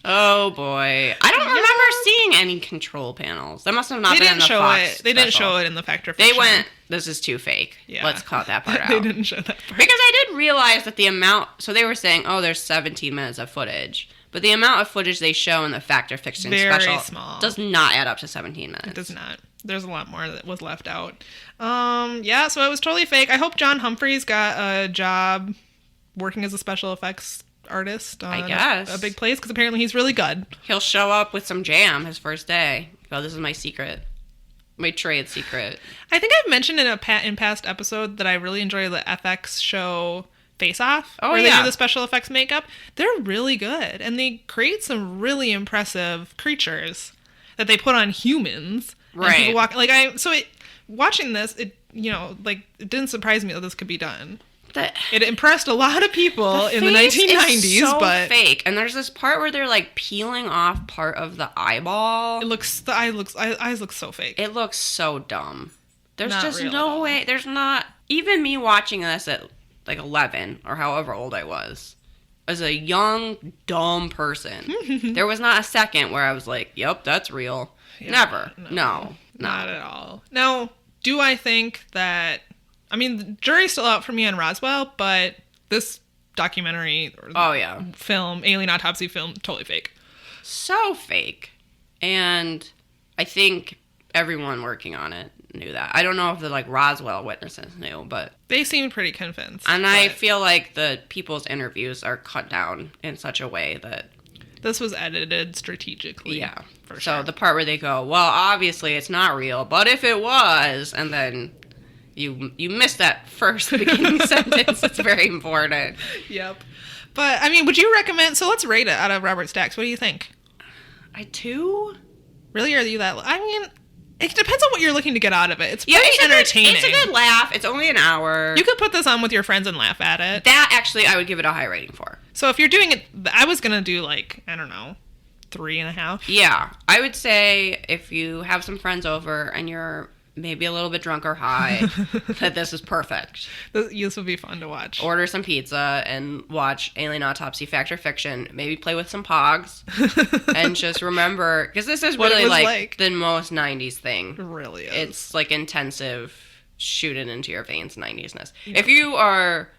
Oh boy. I don't remember seeing any control panels. That must have not been in the Fox They didn't special. show it in the Fact or Fiction. They went, this is too fake. Yeah. Let's cut that part out. They didn't show that part. Because I did realize that the amount, so they were saying, oh, there's 17 minutes of footage. But the amount of footage they show in the Fact or Fiction special small. Does not add up to 17 minutes. It does not. There's a lot more that was left out. Yeah, so it was totally fake. I hope John Humphreys got a job working as a special effects artist on I guess. a big place, because apparently he's really good. He'll show up with some jam his first day. Go, this is my secret. My trade secret. I think I've mentioned in past episode that I really enjoy the FX show Face Off, where they do the special effects makeup. They're really good, and they create some really impressive creatures that they put on humans. Right. And people watching this, it didn't surprise me that this could be done. It impressed a lot of people in the 1990s, is so but fake. And there's this part where they're like peeling off part of the eyeball. the eyes look so fake. It looks so dumb. There's Not just real no way. There's not even me watching this at like 11 or however old I was. As a young, dumb person, there was not a second where I was like, "Yep, that's real." Yeah, Never. No. Not at all. Now, do I think that? I mean, the jury's still out for me on Roswell, but this documentary film, Alien Autopsy film, totally fake. So fake. And I think everyone working on it knew that. I don't know if the Roswell witnesses knew, but they seemed pretty convinced. And I feel like the people's interviews are cut down in such a way that this was edited strategically. Yeah. For so sure. the part where they go, well, obviously it's not real, but if it was, and then you missed that first beginning sentence. It's very important. Yep. But, I mean, would you recommend... So let's rate it out of Robert Stack's. What do you think? 2? Really? Are you that... I mean, it depends on what you're looking to get out of it. It's pretty entertaining. It's a good laugh. It's only an hour. You could put this on with your friends and laugh at it. That, actually, I would give it a high rating for. So if you're doing it... I was going to do, I don't know, 3.5. Yeah. I would say if you have some friends over and you're maybe a little bit drunk or high, that this is perfect. This would be fun to watch. Order some pizza and watch Alien Autopsy, Fact or Fiction. Maybe play with some pogs. And just remember, because this is really the most 90s thing. It really is. It's intensive, shoot it into your veins 90s-ness. Yeah. If you are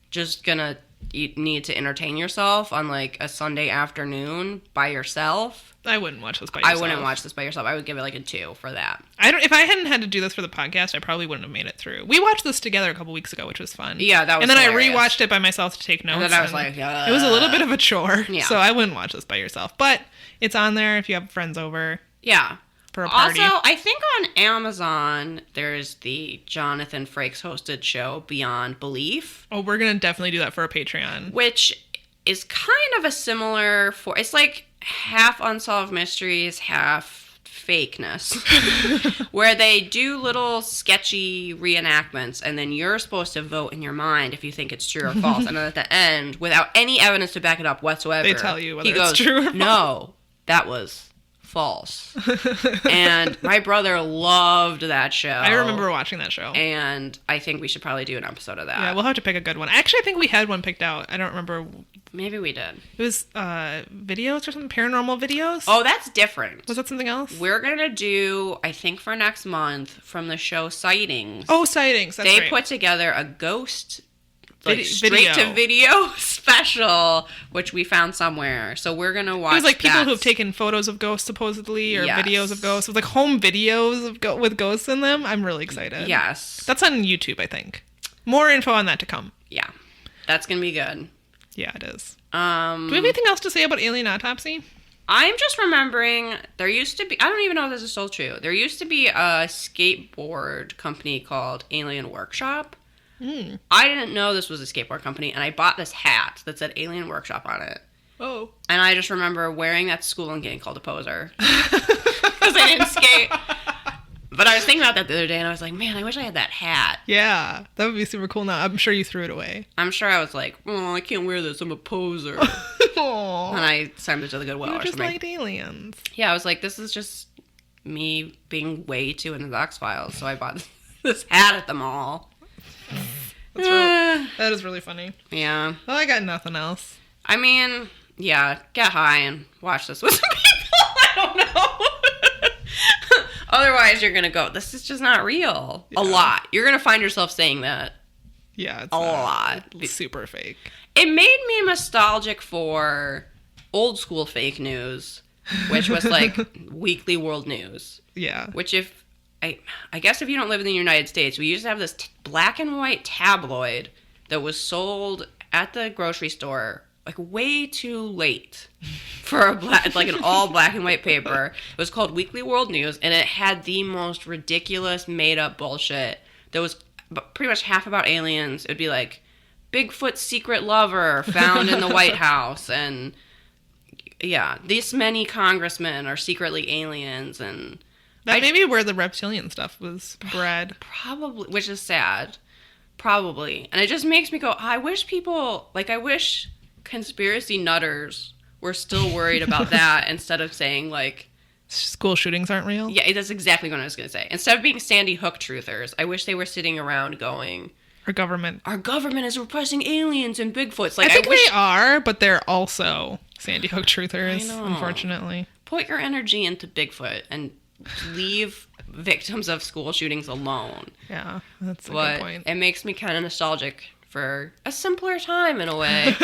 just gonna need to entertain yourself on a Sunday afternoon by yourself, I wouldn't watch this by yourself. I wouldn't watch this by yourself. I would give it a 2 for that. If I hadn't had to do this for the podcast, I probably wouldn't have made it through. We watched this together a couple weeks ago, which was fun. Yeah, that was And then hilarious. I rewatched it by myself to take notes. And then I was like, it was a little bit of a chore. Yeah. So I wouldn't watch this by yourself. But it's on there if you have friends over. Yeah. For a party. Also, I think on Amazon, there's the Jonathan Frakes hosted show Beyond Belief. Oh, we're going to definitely do that for a Patreon. Which is kind of a similar... It's half Unsolved Mysteries, half fakeness. Where they do little sketchy reenactments, and then you're supposed to vote in your mind if you think it's true or false. And then at the end, without any evidence to back it up whatsoever... They tell you whether it's true or false. No, that was... false. And my brother loved that show. I remember watching that show. And I think we should probably do an episode of that. Yeah, we'll have to pick a good one. Actually, I think we had one picked out. I don't remember. Maybe we did. It was videos or something? Paranormal videos? Oh, that's different. Was that something else? We're going to do, I think for next month, from the show Sightings. Oh, Sightings. That's They right. put together a ghost... video. straight-to-video special, which we found somewhere. So we're going to watch It was people who've taken photos of ghosts, supposedly, or videos of ghosts. It was home videos of with ghosts in them. I'm really excited. Yes. That's on YouTube, I think. More info on that to come. Yeah. That's going to be good. Yeah, it is. Do we have anything else to say about Alien Autopsy? I'm just remembering there used to be, I don't even know if this is still true. There used to be a skateboard company called Alien Workshop. I didn't know this was a skateboard company, and I bought this hat that said Alien Workshop on it. Oh. And I just remember wearing that to school and getting called a poser. Because I didn't skate. But I was thinking about that the other day, and I was like, man, I wish I had that hat. Yeah, that would be super cool now. I'm sure you threw it away. I'm sure I was like, oh, I can't wear this. I'm a poser. And I sent it to the Goodwill or something. You just liked aliens. Yeah, I was like, this is just me being way too into the X-Files. So I bought this hat at the mall. That is really funny. Yeah. Well, I got nothing else. I mean, yeah, get high and watch this with some people. I don't know. Otherwise, you're going to go, this is just not real. Yeah. A lot. You're going to find yourself saying that. Yeah, it's a lot. It's super fake. It made me nostalgic for old school fake news, which was like Weekly World News. Yeah. Which I guess if you don't live in the United States, we used to have this black and white tabloid that was sold at the grocery store like way too late for like an all black and white paper. It was called Weekly World News, and it had the most ridiculous made up bullshit that was pretty much half about aliens. It would be like Bigfoot's secret lover found in the White House, and yeah, this many congressmen are secretly aliens, and that may be where the reptilian stuff was bred. Probably, which is sad. Probably. And it just makes me go, I wish conspiracy nutters were still worried about that instead of saying, like, school shootings aren't real? Yeah, that's exactly what I was going to say. Instead of being Sandy Hook truthers, I wish they were sitting around going, Our government is repressing aliens and Bigfoots. Like, I think they are, but they're also Sandy Hook truthers, unfortunately. Put your energy into Bigfoot and leave victims of school shootings alone. Yeah, that's a good point. It makes me kind of nostalgic for a simpler time in a way.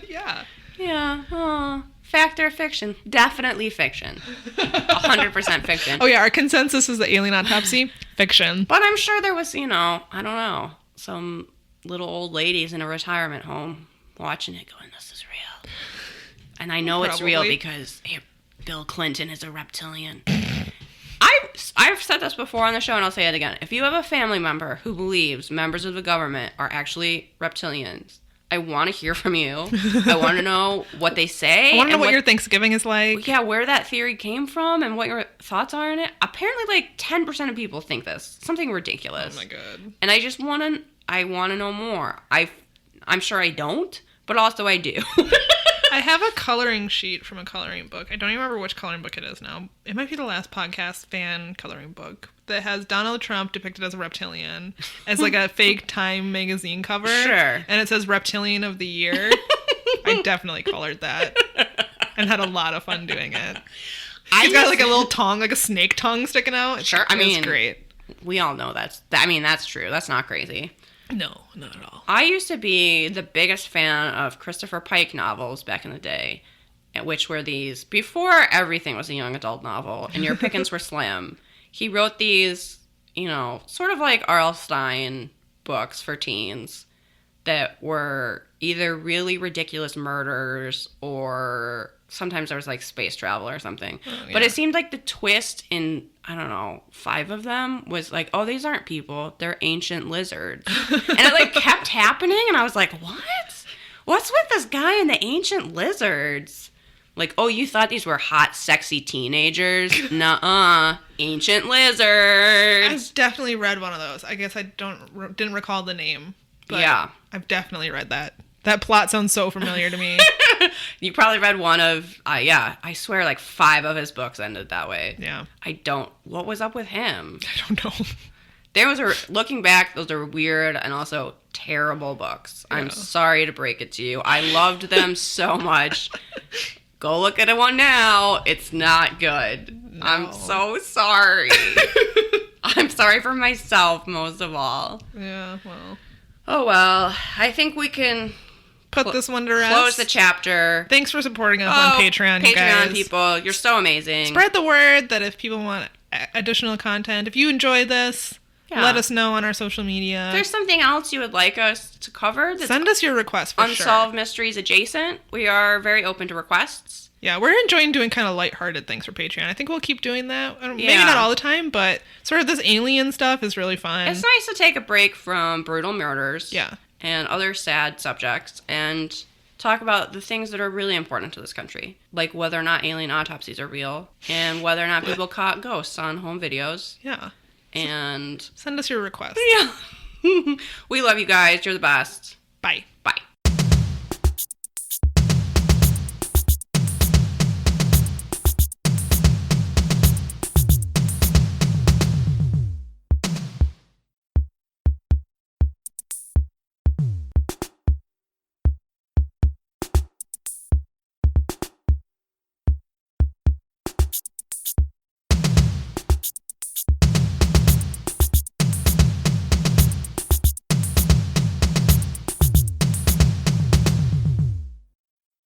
Yeah. Yeah. Oh. Fact or fiction? Definitely fiction. 100% fiction. Oh, yeah. Our consensus is the Alien Autopsy. Fiction. But I'm sure there was, I don't know, some little old ladies in a retirement home watching it going, this is real. And I know it's real because Bill Clinton is a reptilian. I've said this before on the show, and I'll say it again. If you have a family member who believes members of the government are actually reptilians, I want to hear from you. I want to know what they say. I want to know what your Thanksgiving is like. Yeah, where that theory came from and what your thoughts are on it. Apparently, like 10% of people think this. Something ridiculous. Oh my god. And I want to know more. I'm sure I don't, but also I do. I have a coloring sheet from a coloring book. I don't even remember which coloring book it is now. It might be the Last Podcast fan coloring book that has Donald Trump depicted as a reptilian as like a fake Time magazine cover. Sure. And it says Reptilian of the Year. I definitely colored that and had a lot of fun doing it. He's got like a little tongue, like a snake tongue sticking out. Sure. It's great. We all know that's true. That's not crazy. No, not at all. I used to be the biggest fan of Christopher Pike novels back in the day, which were these, before everything was a young adult novel, and your pickings were slim. He wrote these, sort of like R.L. Stine books for teens that were either really ridiculous murders or sometimes there was like space travel or something. Oh, yeah. But it seemed like the twist in, 5 of them was like, oh, these aren't people. They're ancient lizards. And it like kept happening. And I was like, what? What's with this guy and the ancient lizards? Like, oh, you thought these were hot, sexy teenagers? Nuh-uh. Ancient lizards. I've definitely read one of those. I guess I didn't recall the name. But yeah. I've definitely read that. That plot sounds so familiar to me. You probably read one of, I swear like 5 of his books ended that way. Yeah. What was up with him? I don't know. Looking back, those are weird and also terrible books. Yeah. I'm sorry to break it to you. I loved them so much. Go look at one now. It's not good. No. I'm so sorry. I'm sorry for myself most of all. Yeah, well. Oh, well. I think we can put this one to rest. Close the chapter. Thanks for supporting us on Patreon, you guys. Patreon people, you're so amazing. Spread the word that if people want additional content, if you enjoy this, let us know on our social media. If there's something else you would like us to cover, send us your requests for Unsolved Mysteries adjacent. We are very open to requests. Yeah, we're enjoying doing kind of lighthearted things for Patreon. I think we'll keep doing that. Maybe not all the time, but sort of this alien stuff is really fun. It's nice to take a break from brutal murders. Yeah. And other sad subjects and talk about the things that are really important to this country. Like whether or not alien autopsies are real and whether or not people caught ghosts on home videos. Yeah. And send us your requests. Yeah. We love you guys. You're the best. Bye.